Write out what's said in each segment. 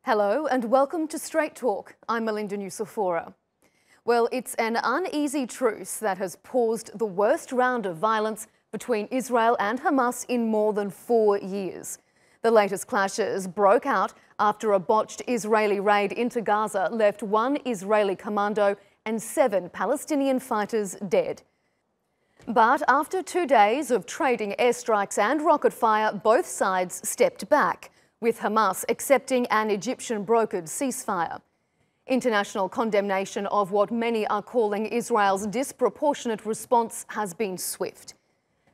Hello and welcome to Straight Talk. I'm Melinda Nusafora. Well, it's an uneasy truce that has paused the worst round of violence between Israel and Hamas in more than 4 years. The latest clashes broke out after a botched Israeli raid into Gaza left 1 Israeli commando and 7 Palestinian fighters dead. But after 2 days of trading airstrikes and rocket fire, both sides stepped back, with Hamas accepting an Egyptian-brokered ceasefire. International condemnation of what many are calling Israel's disproportionate response has been swift.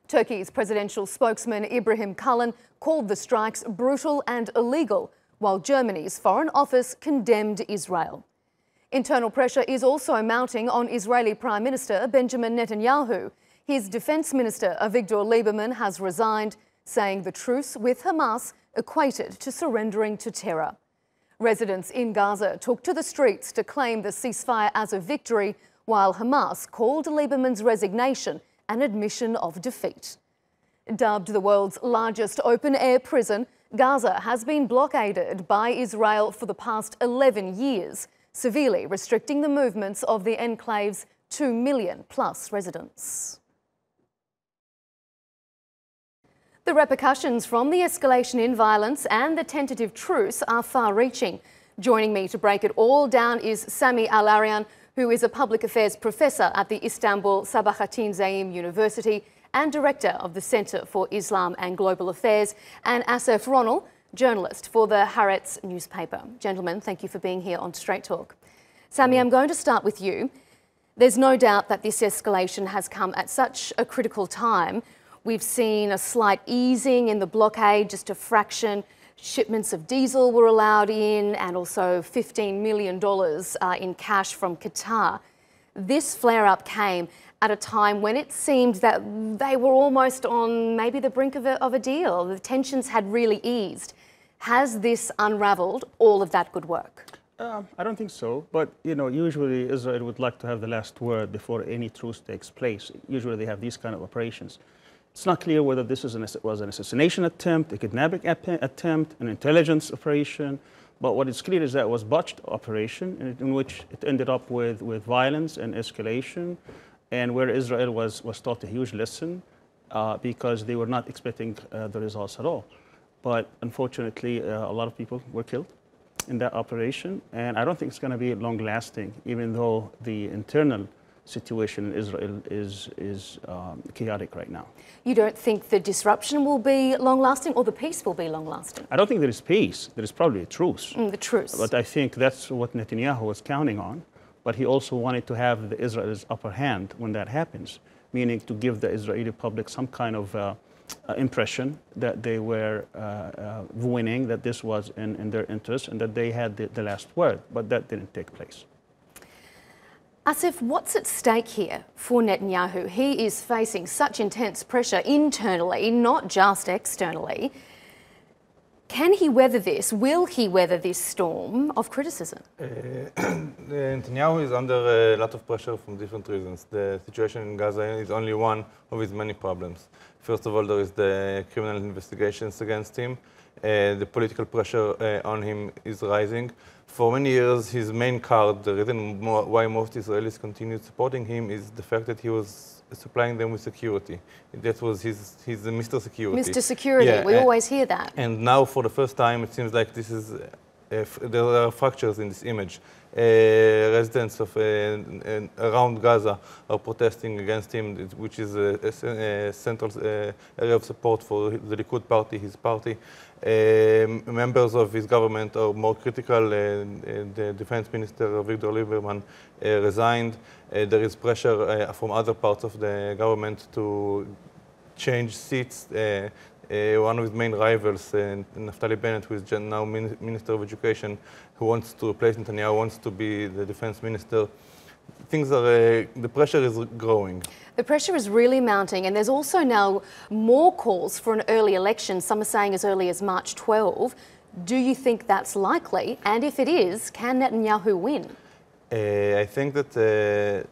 Turkey's presidential spokesman Ibrahim Kalin called the strikes brutal and illegal, while Germany's Foreign Office condemned Israel. Internal pressure is also mounting on Israeli Prime Minister Benjamin Netanyahu. His Defence Minister Avigdor Lieberman has resigned, saying the truce with Hamas equated to surrendering to terror. Residents in Gaza took to the streets to claim the ceasefire as a victory, while Hamas called Lieberman's resignation an admission of defeat. Dubbed the world's largest open-air prison, Gaza has been blockaded by Israel for the past 11 years, severely restricting the movements of the enclave's 2 million plus residents. The repercussions from the escalation in violence and the tentative truce are far-reaching. Joining me to break it all down is Sami Al-Arian, who is a public affairs professor at the Istanbul Sabahattin Zaim University and director of the Centre for Islam and Global Affairs, and Asif Ronal, journalist for the Haaretz newspaper. Gentlemen, thank you for being here on Straight Talk. Sami, I'm going to start with you. There's no doubt that this escalation has come at such a critical time. We've seen a slight easing in the blockade, just a fraction. Shipments of diesel were allowed in, and also $15 million in cash from Qatar. This flare-up came at a time when it seemed that they were almost on maybe the brink of a deal. The tensions had really eased. Has this unravelled all of that good work? I don't think so, but usually Israel would like to have the last word before any truce takes place. Usually they have these kind of operations. It's not clear whether this was an assassination attempt, a kidnapping attempt, an intelligence operation, but what is clear is that it was a botched operation in which it ended up with violence and escalation, and where Israel was taught a huge lesson because they were not expecting the results at all. But unfortunately, a lot of people were killed in that operation, and I don't think it's going to be long-lasting, even though the internal situation in Israel is chaotic right now. You don't think the disruption will be long-lasting, or the peace will be long-lasting? I don't think there is peace. There is probably a truce. The truce. But I think that's what Netanyahu was counting on. But he also wanted to have the Israel's upper hand when that happens, meaning to give the Israeli public some kind of impression that they were winning, that this was in their interest, and that they had the last word. But that didn't take place. Asif, what's at stake here for Netanyahu? He is facing such intense pressure internally, not just externally. Can he weather this? Will he weather this storm of criticism? Netanyahu is under a lot of pressure from different reasons. The situation in Gaza is only one of his many problems. First of all, there is the criminal investigations against him. The political pressure on him is rising. For many years, his main card, the reason why most Israelis continued supporting him, is the fact that he was supplying them with security. That was he's Mr. Security. Mr. Security, yeah, we always hear that. And now, for the first time, it seems like this is there are fractures in this image. Residents of around Gaza are protesting against him, which is a central area of support for the Likud party, his party. Members of his government are more critical. The defense minister, Avigdor Lieberman, resigned. There is pressure from other parts of the government to change seats. One of his main rivals, Naftali Bennett, who is now Minister of Education, who wants to replace Netanyahu, wants to be the defense minister. The pressure is growing. The pressure is really mounting, and there's also now more calls for an early election. Some are saying as early as March 12. Do you think that's likely? And if it is, can Netanyahu win? I think that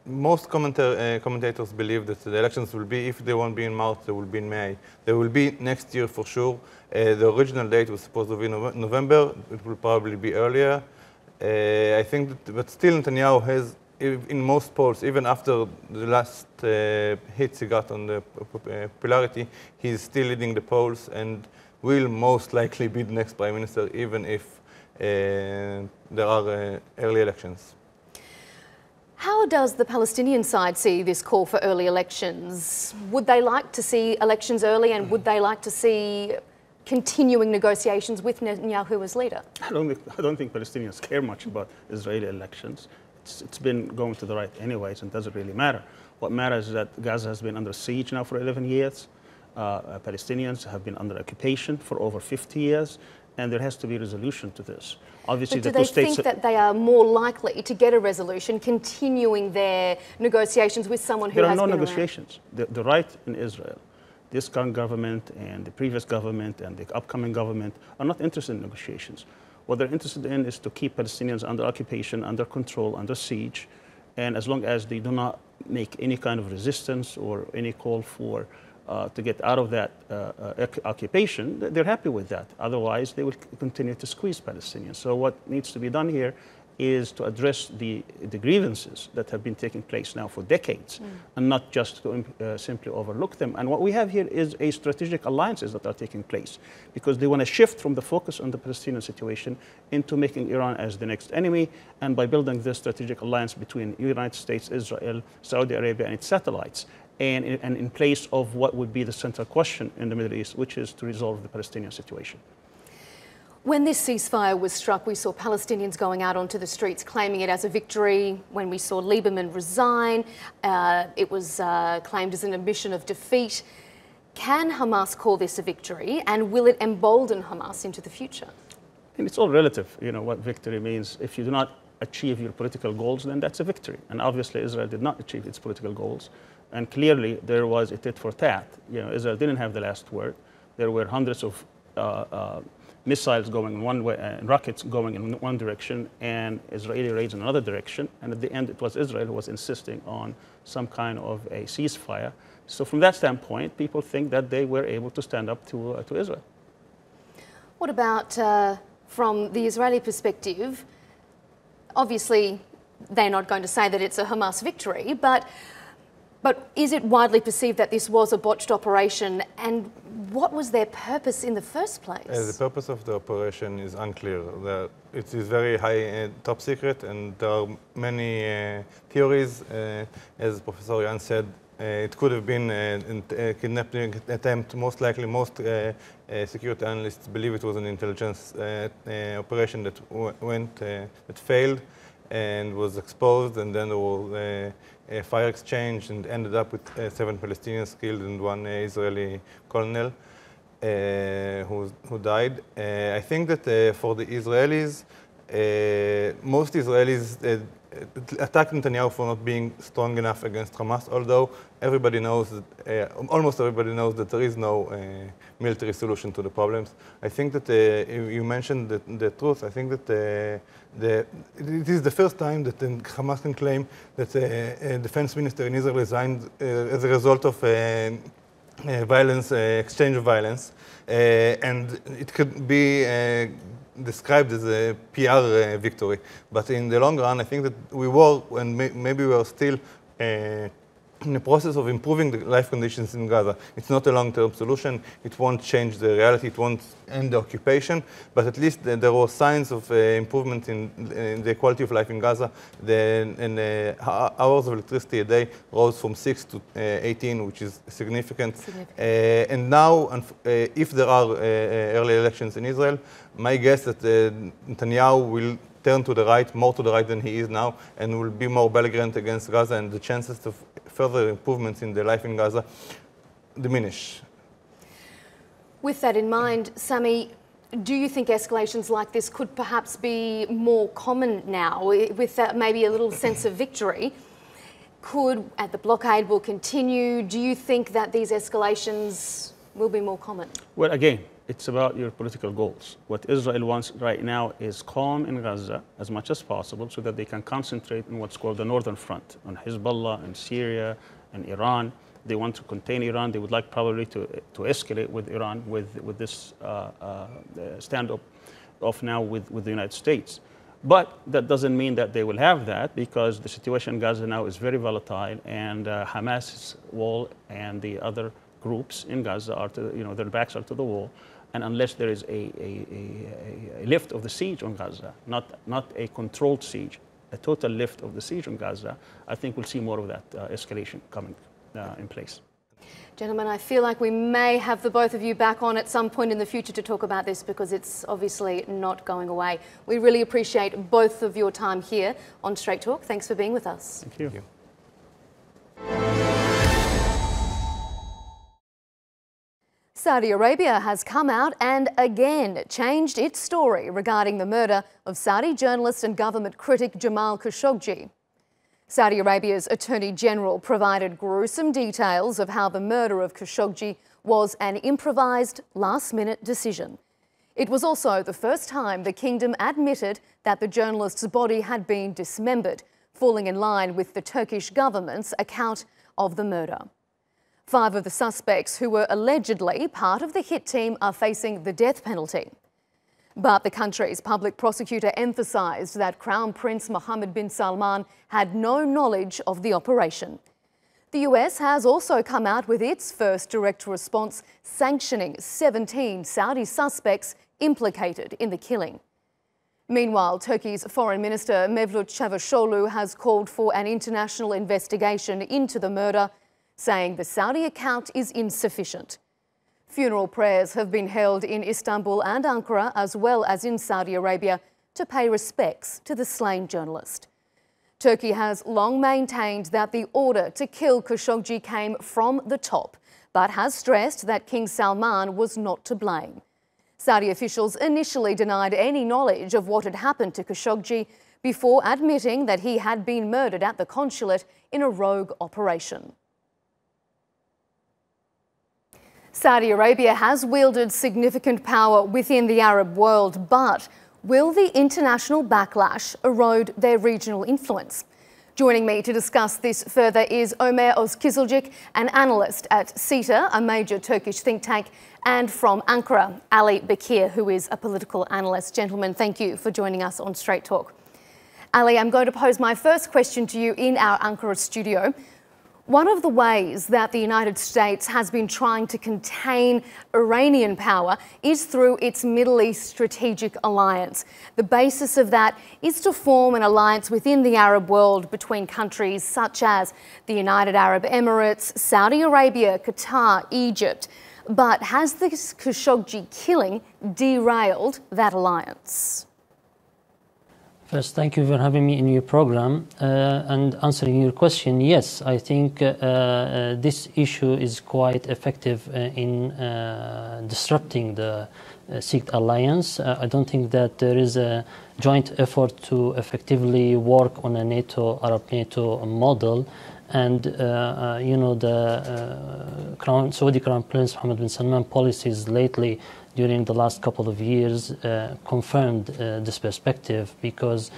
most commentators believe that the elections will be, if they won't be in March, they will be in May. They will be next year for sure. The original date was supposed to be November. It will probably be earlier. I think that, but still Netanyahu has, in most polls, even after the last hits he got on the popularity, he's still leading the polls and will most likely be the next prime minister, even if there are early elections. How does the Palestinian side see this call for early elections? Would they like to see elections early, and would they like to see continuing negotiations with Netanyahu as leader? I don't think Palestinians care much about Israeli elections. It's been going to the right anyways, and it doesn't really matter. What matters is that Gaza has been under siege now for 11 years. Palestinians have been under occupation for over 50 years, and there has to be a resolution to this. Obviously, but do they think that they are more likely to get a resolution continuing their negotiations with someone who has been around? There are no negotiations. The right in Israel, this current government and the previous government and the upcoming government are not interested in negotiations. What they're interested in is to keep Palestinians under occupation, under control, under siege, and as long as they do not make any kind of resistance or any call for to get out of that occupation, they're happy with that. Otherwise, they will continue to squeeze Palestinians. So what needs to be done here is to address the grievances that have been taking place now for decades, and not just to simply overlook them. And what we have here is a strategic alliances that are taking place, because they want to shift from the focus on the Palestinian situation into making Iran as the next enemy, and by building this strategic alliance between the United States, Israel, Saudi Arabia, and its satellites, and in place of what would be the central question in the Middle East, which is to resolve the Palestinian situation. When this ceasefire was struck, we saw Palestinians going out onto the streets claiming it as a victory. When we saw Lieberman resign, it was claimed as an admission of defeat. Can Hamas call this a victory, and will it embolden Hamas into the future? And it's all relative, you know, what victory means. If you do not achieve your political goals, then that's a victory. And obviously Israel did not achieve its political goals. And clearly there was a tit for tat. You know, Israel didn't have the last word. There were hundreds of missiles going in one way, and rockets going in one direction, and Israeli raids in another direction. And at the end, it was Israel who was insisting on some kind of a ceasefire. So from that standpoint, people think that they were able to stand up to Israel. What about from the Israeli perspective? Obviously, they're not going to say that it's a Hamas victory, but is it widely perceived that this was a botched operation, and what was their purpose in the first place? The purpose of the operation is unclear. It is very high, top secret, and there are many theories. As Professor Yan said, it could have been a kidnapping attempt. Most likely, most security analysts believe it was an intelligence operation that failed and was exposed, and then there was a fire exchange and ended up with 7 Palestinians killed and 1 Israeli colonel who died. I think that for the Israelis, most Israelis attack Netanyahu for not being strong enough against Hamas, although everybody knows that, almost everybody knows that there is no military solution to the problems. I think that you mentioned the truth. I think that it is the first time that Hamas can claim that a defense minister in Israel resigned as a result of violence, exchange of violence, and it could be described as a PR victory. But in the long run, I think that we were, and maybe we are still in the process of improving the life conditions in Gaza. It's not a long-term solution. It won't change the reality. It won't end the occupation. But at least there were signs of improvement in the quality of life in Gaza. The hours of electricity a day rose from 6 to 18, which is significant. And now, if there are early elections in Israel, my guess that Netanyahu will turn to the right, more to the right than he is now, and will be more belligerent against Gaza, and the chances of further improvements in the life in Gaza diminish. With that in mind, Sami, do you think escalations like this could perhaps be more common now, with maybe a little sense of victory? The blockade will continue. Do you think that these escalations will be more common? Well, again, it's about your political goals. What Israel wants right now is calm in Gaza as much as possible so that they can concentrate on what's called the Northern Front, on Hezbollah and Syria and Iran. They want to contain Iran. They would like probably to escalate with Iran with this standoff now with the United States. But that doesn't mean that they will have that, because the situation in Gaza now is very volatile, and Hamas's wall and the other groups in Gaza are their backs are to the wall. And unless there is a lift of the siege on Gaza, not a controlled siege, a total lift of the siege on Gaza, I think we'll see more of that escalation coming in place. Gentlemen, I feel like we may have the both of you back on at some point in the future to talk about this, because it's obviously not going away. We really appreciate both of your time here on Straight Talk. Thanks for being with us. Thank you. Thank you. Saudi Arabia has come out and again changed its story regarding the murder of Saudi journalist and government critic Jamal Khashoggi. Saudi Arabia's Attorney General provided gruesome details of how the murder of Khashoggi was an improvised, last-minute decision. It was also the first time the kingdom admitted that the journalist's body had been dismembered, falling in line with the Turkish government's account of the murder. 5 of the suspects who were allegedly part of the hit team are facing the death penalty. But the country's public prosecutor emphasised that Crown Prince Mohammed bin Salman had no knowledge of the operation. The US has also come out with its first direct response, sanctioning 17 Saudi suspects implicated in the killing. Meanwhile, Turkey's Foreign Minister Mevlut Çavuşoğlu has called for an international investigation into the murder, saying the Saudi account is insufficient. Funeral prayers have been held in Istanbul and Ankara, as well as in Saudi Arabia, to pay respects to the slain journalist. Turkey has long maintained that the order to kill Khashoggi came from the top, but has stressed that King Salman was not to blame. Saudi officials initially denied any knowledge of what had happened to Khashoggi before admitting that he had been murdered at the consulate in a rogue operation. Saudi Arabia has wielded significant power within the Arab world, but will the international backlash erode their regional influence? Joining me to discuss this further is Ömer Özkizilcik, an analyst at CETA, a major Turkish think tank, and from Ankara, Ali Bakir, who is a political analyst. Gentlemen, thank you for joining us on Straight Talk. Ali, I'm going to pose my first question to you in our Ankara studio. One of the ways that the United States has been trying to contain Iranian power is through its Middle East Strategic Alliance. The basis of that is to form an alliance within the Arab world between countries such as the United Arab Emirates, Saudi Arabia, Qatar, Egypt. But has this Khashoggi killing derailed that alliance? First, thank you for having me in your program and answering your question. Yes, I think this issue is quite effective in disrupting the Sikh alliance. I don't think that there is a joint effort to effectively work on a Arab-NATO model. And, the Saudi Crown Prince Mohammed bin Salman policies lately during the last couple of years confirmed this perspective, because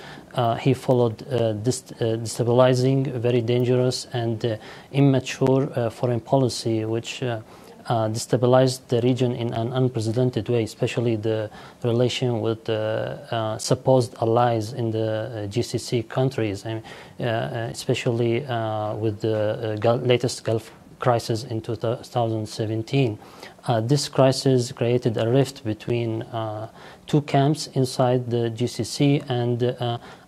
he followed destabilizing, very dangerous and immature foreign policy, which destabilized the region in an unprecedented way, especially the relation with the supposed allies in the GCC countries, especially with the latest Gulf crisis in 2017. This crisis created a rift between two camps inside the GCC, and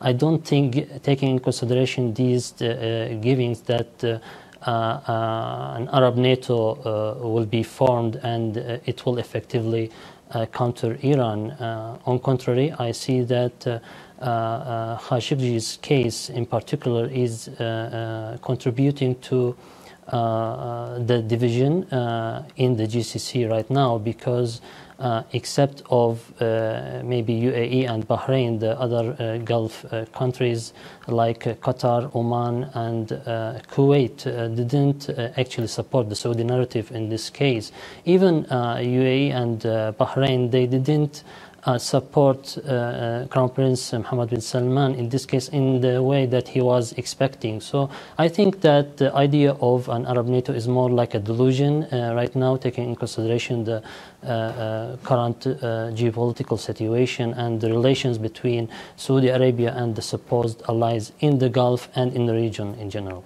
I don't think, taking into consideration these givings, that an Arab NATO will be formed and it will effectively counter Iran. On contrary, I see that Khashoggi's case in particular is contributing to the division in the GCC right now, because except of maybe UAE and Bahrain, the other Gulf countries like Qatar, Oman, and Kuwait didn't actually support the Saudi narrative in this case. Even UAE and Bahrain, they didn't support Crown Prince Mohammed bin Salman in this case in the way that he was expecting. So I think that the idea of an Arab NATO is more like a delusion right now, taking in consideration the current geopolitical situation and the relations between Saudi Arabia and the supposed allies in the Gulf and in the region in general.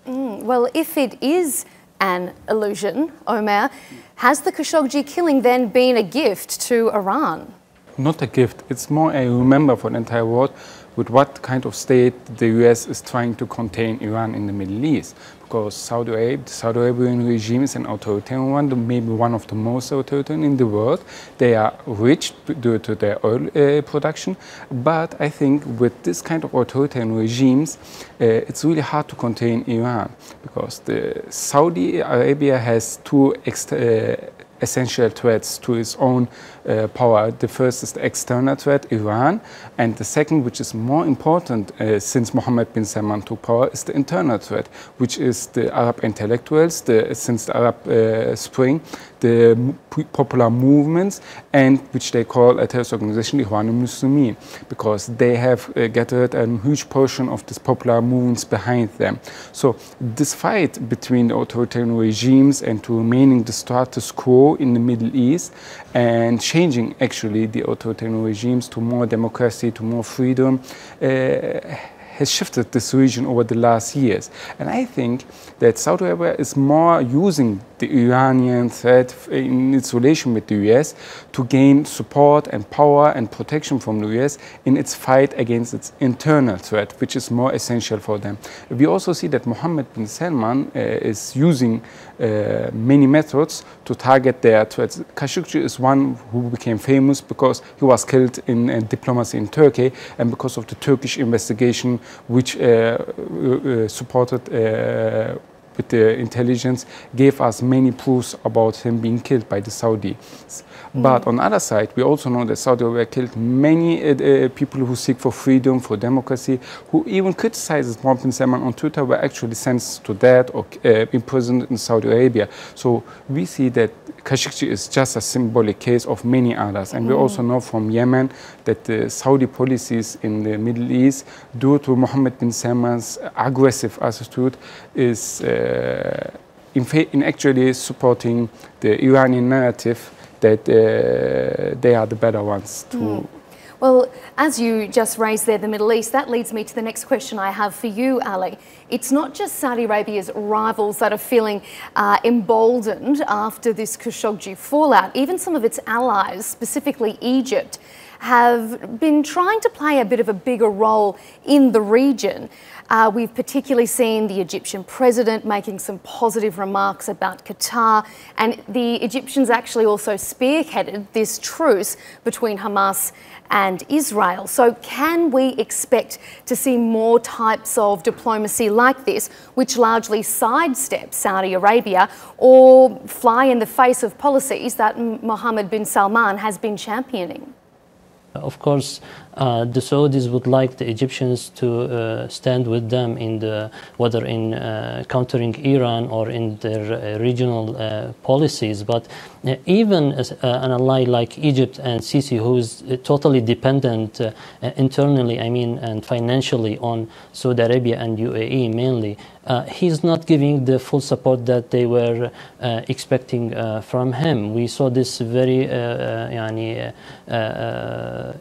Well, if it is an illusion, Omar, has the Khashoggi killing then been a gift to Iran? Not a gift, it's more a reminder for the entire world with what kind of state the US is trying to contain Iran in the Middle East. Because the Saudi Arabian regime is an authoritarian one, maybe one of the most authoritarian in the world. They are rich due to their oil production, but I think with this kind of authoritarian regimes, it's really hard to contain Iran, because the Saudi Arabia has two essential threats to its own power. The first is the external threat, Iran, and the second, which is more important since Mohammed bin Salman took power, is the internal threat, which is the Arab intellectuals, since the Arab Spring, the popular movements, and which they call a terrorist organization, Ikhwan al-Muslimin, because they have gathered a huge portion of these popular movements behind them. So this fight between the authoritarian regimes and to remaining the status quo in the Middle East and changing actually the authoritarian regimes to more democracy, to more freedom, has shifted this region over the last years. And I think that Saudi Arabia is more using the Iranian threat in its relation with the US to gain support and power and protection from the US in its fight against its internal threat, which is more essential for them. We also see that Mohammed bin Salman is using many methods to target their threats. Khashoggi is one who became famous because he was killed in diplomacy in Turkey, and because of the Turkish investigation which supported with the intelligence, gave us many proofs about him being killed by the Saudis. But on the other side, we also know that Saudi Arabia killed many people who seek for freedom, for democracy, who even criticizes Mohammed bin Salman on Twitter, were actually sentenced to death or imprisoned in Saudi Arabia. So we see that Khashoggi is just a symbolic case of many others. And we also know from Yemen that the Saudi policies in the Middle East, due to Mohammed bin Salman's aggressive attitude, is in actually supporting the Iranian narrative that they are the better ones to. Well, as you just raised there, the Middle East, that leads me to the next question I have for you, Ali. It's not just Saudi Arabia's rivals that are feeling emboldened after this Khashoggi fallout. Even some of its allies, specifically Egypt, have been trying to play a bit of a bigger role in the region. We've particularly seen the Egyptian president making some positive remarks about Qatar, and the Egyptians actually also spearheaded this truce between Hamas and Israel. So can we expect to see more types of diplomacy like this, which largely sidestep Saudi Arabia or fly in the face of policies that Mohammed bin Salman has been championing? Of course, the Saudis would like the Egyptians to stand with them in whether in countering Iran or in their regional policies. But even as an ally like Egypt and Sisi, who is totally dependent internally, and financially on Saudi Arabia and UAE mainly, he's not giving the full support that they were expecting from him. We saw this very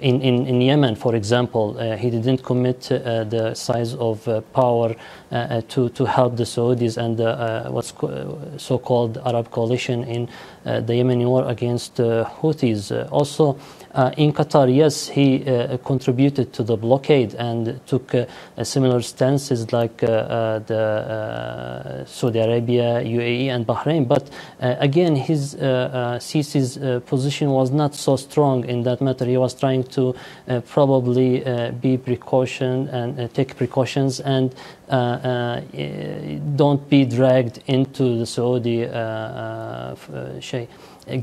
in Yemen, for example. He didn't commit the size of power to help the Saudis and what's so-called Arab coalition in the Yemeni war against Houthis. Also, in Qatar, yes, he contributed to the blockade and took similar stances like the Saudi Arabia, UAE, and Bahrain. But again, Sisi's position was not so strong in that matter. He was trying to probably be precaution and take precautions and don't be dragged into the Saudi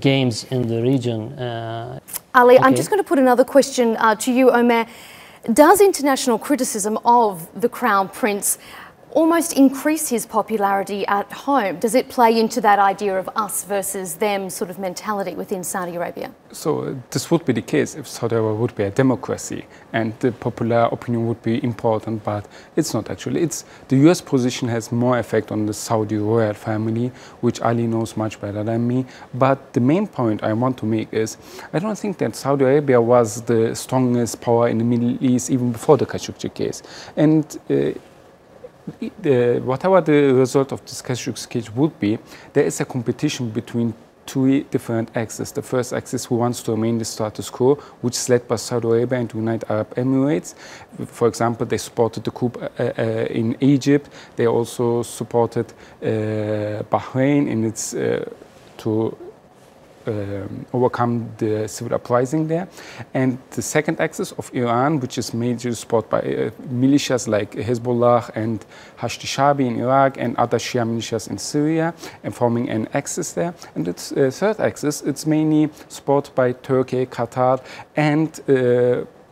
games in the region. Ali, okay. I'm just going to put another question to you, Omer. Does international criticism of the Crown Prince almost increase his popularity at home? Does it play into that idea of us versus them sort of mentality within Saudi Arabia? So this would be the case if Saudi Arabia would be a democracy and the popular opinion would be important, but it's not actually. The US position has more effect on the Saudi royal family, which Ali knows much better than me. But the main point I want to make is I don't think that Saudi Arabia was the strongest power in the Middle East even before the Khashoggi case. And whatever the result of this Khashoggi case would be, there is a competition between two different axes. The first axis who wants to remain the status quo, which is led by Saudi Arabia and the United Arab Emirates. For example, they supported the coup in Egypt. They also supported Bahrain in its to overcome the civil uprising there. And the second axis of Iran, which is majorly supported by militias like Hezbollah and Hashd Shabi in Iraq and other Shia militias in Syria, and forming an axis there. And its third axis, it's mainly supported by Turkey, Qatar, and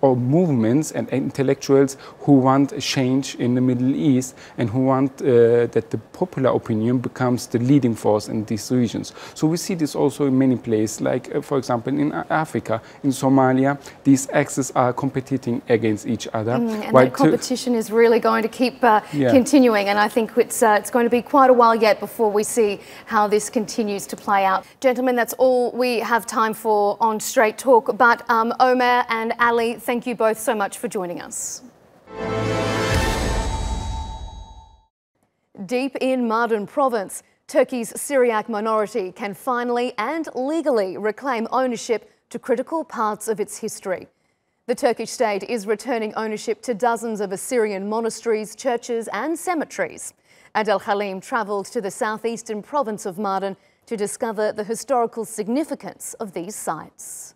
or movements and intellectuals who want a change in the Middle East and who want that the popular opinion becomes the leading force in these regions. So we see this also in many places, like for example in Africa, in Somalia, these axes are competing against each other. And that competition is really going to keep continuing, and I think it's going to be quite a while yet before we see how this continues to play out. Gentlemen, that's all we have time for on Straight Talk, but Omer and Ali, thank you both so much for joining us. Deep in Mardin province, Turkey's Syriac minority can finally and legally reclaim ownership to critical parts of its history. The Turkish state is returning ownership to dozens of Assyrian monasteries, churches and cemeteries. Adel Halim travelled to the southeastern province of Mardin to discover the historical significance of these sites.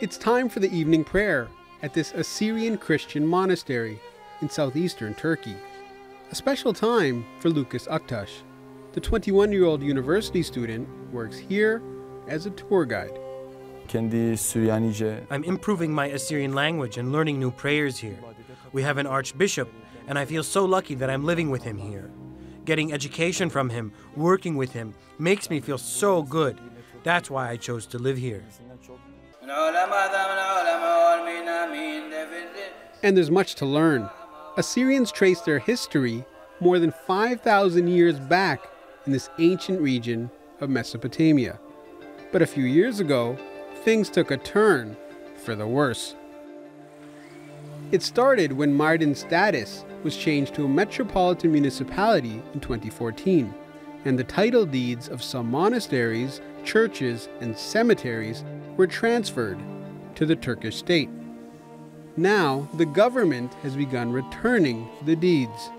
It's time for the evening prayer at this Assyrian Christian monastery in southeastern Turkey. A special time for Lucas Aktaş. The 21-year-old university student works here as a tour guide. I'm improving my Assyrian language and learning new prayers here. We have an archbishop, and I feel so lucky that I'm living with him here. Getting education from him, working with him, makes me feel so good. That's why I chose to live here. And there's much to learn. Assyrians trace their history more than 5,000 years back in this ancient region of Mesopotamia. But a few years ago, things took a turn for the worse. It started when Mardin's status was changed to a metropolitan municipality in 2014, and the title deeds of some monasteries, churches, and cemeteries were transferred to the Turkish state. Now, the government has begun returning the deeds.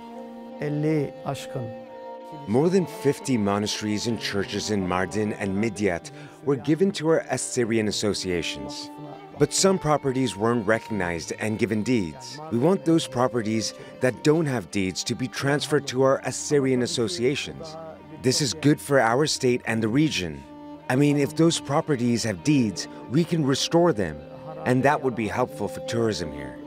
More than 50 monasteries and churches in Mardin and Midyat were given to our Assyrian associations. But some properties weren't recognized and given deeds. We want those properties that don't have deeds to be transferred to our Assyrian associations. This is good for our state and the region. I mean, if those properties have deeds, we can restore them, and that would be helpful for tourism here.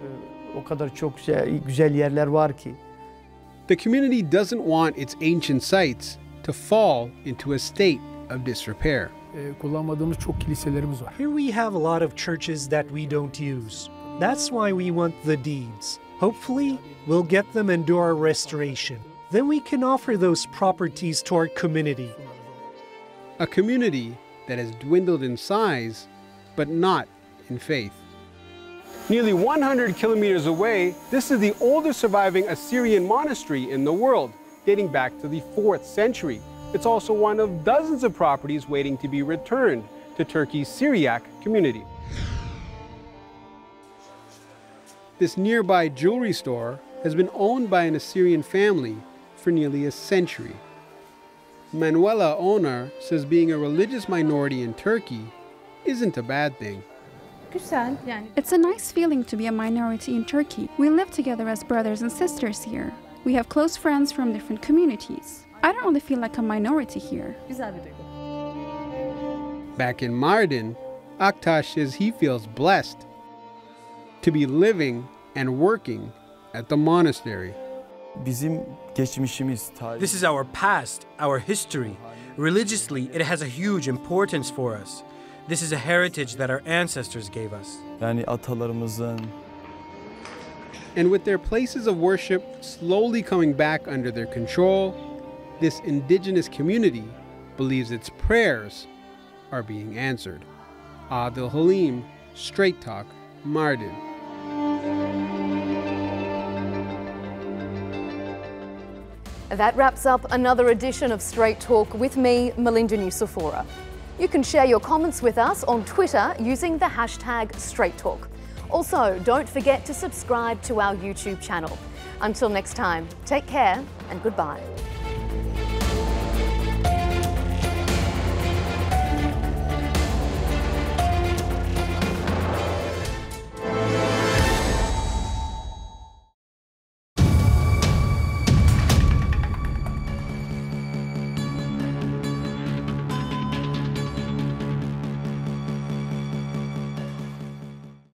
The community doesn't want its ancient sites to fall into a state of disrepair. Here we have a lot of churches that we don't use. That's why we want the deeds. Hopefully, we'll get them and do our restoration. Then we can offer those properties to our community. A community that has dwindled in size, but not in faith. Nearly 100 kilometers away, this is the oldest surviving Assyrian monastery in the world, dating back to the 4th century. It's also one of dozens of properties waiting to be returned to Turkey's Syriac community. This nearby jewelry store has been owned by an Assyrian family for nearly a century. Manuela Onar says being a religious minority in Turkey isn't a bad thing. It's a nice feeling to be a minority in Turkey. We live together as brothers and sisters here. We have close friends from different communities. I don't really feel like a minority here. Back in Mardin, Aktaş says he feels blessed to be living and working at the monastery. This is our past, our history. Religiously, it has a huge importance for us. This is a heritage that our ancestors gave us. And with their places of worship slowly coming back under their control, this indigenous community believes its prayers are being answered. Adil Halim, Straight Talk, Mardin. That wraps up another edition of Straight Talk with me, Melinda Nusafora. You can share your comments with us on Twitter using the hashtag Straight Talk. Also, don't forget to subscribe to our YouTube channel. Until next time, take care and goodbye.